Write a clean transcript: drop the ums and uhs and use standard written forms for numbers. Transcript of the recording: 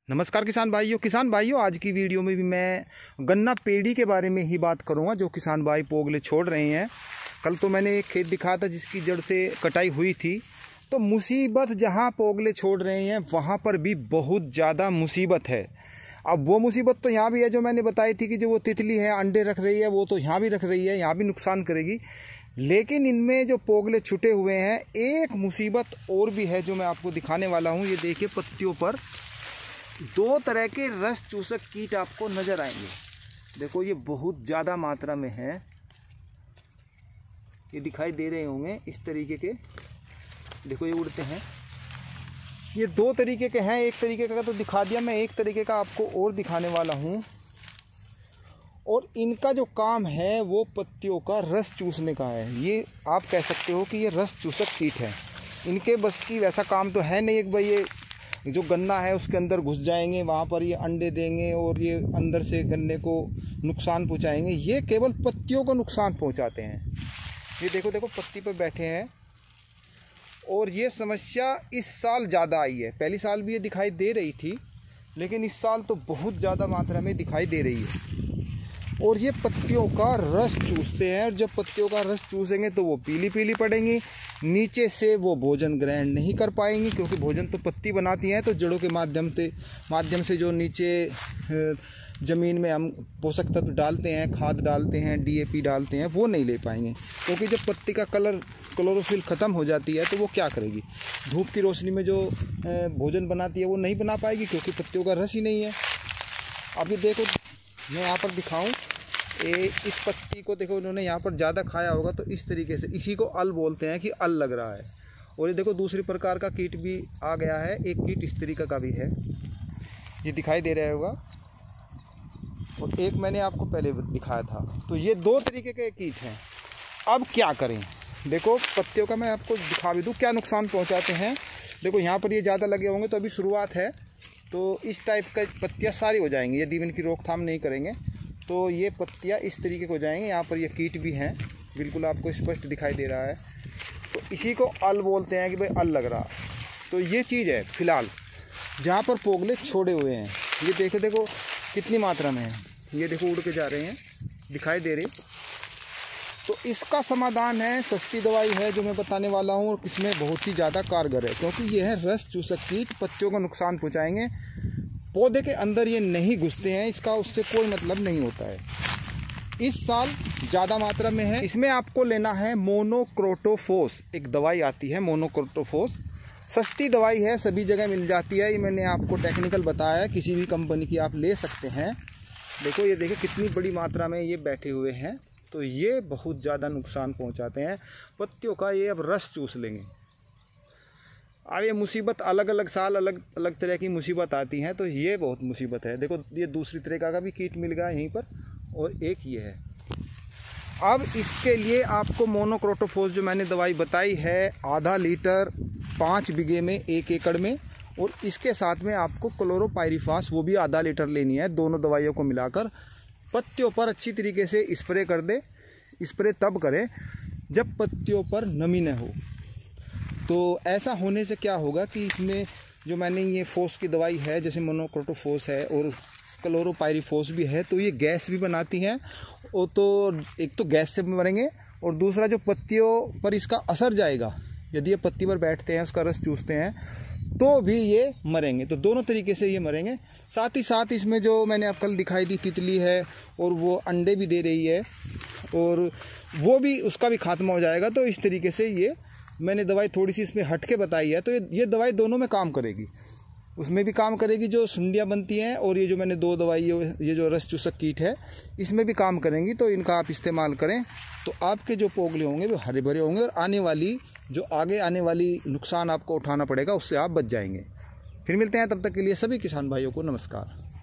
नमस्कार किसान भाइयों, आज की वीडियो में भी मैं गन्ना पेड़ी के बारे में ही बात करूंगा जो किसान भाई पोगले छोड़ रहे हैं। कल तो मैंने एक खेत दिखाया था जिसकी जड़ से कटाई हुई थी। तो मुसीबत जहां पोगले छोड़ रहे हैं वहां पर भी बहुत ज़्यादा मुसीबत है। अब वो मुसीबत तो यहाँ भी है जो मैंने बताई थी कि जो वो तितली है अंडे रख रही है, वो तो यहाँ भी रख रही है, यहाँ भी नुकसान करेगी। लेकिन इनमें जो पोगले छुटे हुए हैं, एक मुसीबत और भी है जो मैं आपको दिखाने वाला हूँ। ये देखिए, पत्तियों पर दो तरह के रस चूसक कीट आपको नजर आएंगे। देखो, ये बहुत ज़्यादा मात्रा में है, ये दिखाई दे रहे होंगे इस तरीके के। देखो, ये उड़ते हैं। ये दो तरीके के हैं, एक तरीके का तो दिखा दिया, मैं एक तरीके का आपको और दिखाने वाला हूँ। और इनका जो काम है वो पत्तियों का रस चूसने का है। ये आप कह सकते हो कि ये रस चूसक कीट है। इनके बस की वैसा काम तो है नहीं एक भाई ये जो गन्ना है उसके अंदर घुस जाएंगे, वहाँ पर ये अंडे देंगे और ये अंदर से गन्ने को नुकसान पहुँचाएंगे। ये केवल पत्तियों को नुकसान पहुँचाते हैं। ये देखो देखो, पत्ती पर बैठे हैं। और ये समस्या इस साल ज़्यादा आई है। पहली साल भी ये दिखाई दे रही थी, लेकिन इस साल तो बहुत ज़्यादा मात्रा में दिखाई दे रही है। और ये पत्तियों का रस चूसते हैं, और जब पत्तियों का रस चूसेंगे तो वो पीली पीली पड़ेंगी। नीचे से वो भोजन ग्रहण नहीं कर पाएंगी, क्योंकि भोजन तो पत्ती बनाती हैं। तो जड़ों के माध्यम से जो नीचे ज़मीन में हम पोषक तत्व डालते हैं, खाद डालते हैं, DAP डालते हैं, वो नहीं ले पाएंगे। क्योंकि जब पत्ती का क्लोरोफिल ख़त्म हो जाती है तो वो क्या करेगी, धूप की रोशनी में जो भोजन बनाती है वो नहीं बना पाएगी, क्योंकि पत्तियों का रस ही नहीं है। अब ये देखो, मैं यहाँ पर दिखाऊं, इस पत्ती को देखो, उन्होंने यहाँ पर ज़्यादा खाया होगा तो इस तरीके से, इसी को अल बोलते हैं कि अल लग रहा है। और ये देखो, दूसरी प्रकार का कीट भी आ गया है। एक कीट इस तरीके का भी है, ये दिखाई दे रहा होगा, और एक मैंने आपको पहले दिखाया था। तो ये दो तरीके के कीट हैं। अब क्या करें, देखो पत्तियों का मैं आपको दिखा भी दूँ क्या नुकसान पहुँचाते हैं। देखो, यहाँ पर ये ज़्यादा लगे होंगे तो अभी शुरुआत है, तो इस टाइप का पत्तियाँ सारी हो जाएंगी यदि इनकी रोकथाम नहीं करेंगे। तो ये पत्तियाँ इस तरीके को जाएंगे। यहाँ पर ये कीट भी हैं, बिल्कुल आपको स्पष्ट दिखाई दे रहा है। तो इसी को अल बोलते हैं कि भाई अल लग रहा। तो ये चीज़ है फिलहाल जहाँ पर पोगले छोड़े हुए हैं। ये देखो देखो कितनी मात्रा में है, ये देखो उड़ के जा रहे हैं, दिखाई दे रही। तो इसका समाधान है, सस्ती दवाई है जो मैं बताने वाला हूँ, और इसमें बहुत ही ज़्यादा कारगर है। क्योंकि ये है रस चूसक कीट, पत्तियों का नुकसान पहुँचाएंगे, पौधे के अंदर ये नहीं घुसते हैं, इसका उससे कोई मतलब नहीं होता है। इस साल ज़्यादा मात्रा में है। इसमें आपको लेना है मोनोक्रोटोफॉस, एक दवाई आती है मोनोक्रोटोफॉस। सस्ती दवाई है, सभी जगह मिल जाती है। ये मैंने आपको टेक्निकल बताया है, किसी भी कंपनी की आप ले सकते हैं। देखो, ये देखिए कितनी बड़ी मात्रा में ये बैठे हुए हैं। तो ये बहुत ज़्यादा नुकसान पहुंचाते हैं पत्तियों का। ये अब रस चूस लेंगे। अब ये मुसीबत अलग अलग साल अलग अलग तरह की मुसीबत आती हैं, तो ये बहुत मुसीबत है। देखो, ये दूसरी तरह का भी कीट मिल गया यहीं पर, और एक ये है। अब इसके लिए आपको मोनोक्रोटोफॉस जो मैंने दवाई बताई है, आधा लीटर 5 बीघे में 1 एकड़ में, और इसके साथ में आपको क्लोरोपाइरीफास वो भी आधा लीटर लेनी है। दोनों दवाइयों को मिलाकर पत्तियों पर अच्छी तरीके से स्प्रे कर दे। स्प्रे तब करें जब पत्तियों पर नमी न हो। तो ऐसा होने से क्या होगा कि इसमें जो मैंने ये फोस की दवाई है, जैसे मोनोक्रोटोफॉस है और क्लोरोपाइरीफॉस भी है, तो ये गैस भी बनाती हैं। और तो एक तो गैस से मरेंगे, और दूसरा जो पत्तियों पर इसका असर जाएगा, यदि ये पत्ती पर बैठते हैं, उसका रस चूसते हैं, तो भी ये मरेंगे। तो दोनों तरीके से ये मरेंगे। साथ ही साथ इसमें जो मैंने आप कल दिखाई दी तितली है, और वो अंडे भी दे रही है, और वो भी, उसका भी खात्मा हो जाएगा। तो इस तरीके से ये मैंने दवाई थोड़ी सी इसमें हट के बताई है। तो ये दवाई दोनों में काम करेगी, उसमें भी काम करेगी जो सुंडियाँ बनती हैं, और ये जो मैंने दो दवाई, ये जो रस चूसक कीट है, इसमें भी काम करेंगी। तो इनका आप इस्तेमाल करें तो आपके जो पोगले होंगे वो हरे भरे होंगे, और आगे आने वाली नुकसान आपको उठाना पड़ेगा उससे आप बच जाएंगे। फिर मिलते हैं, तब तक के लिए सभी किसान भाइयों को नमस्कार।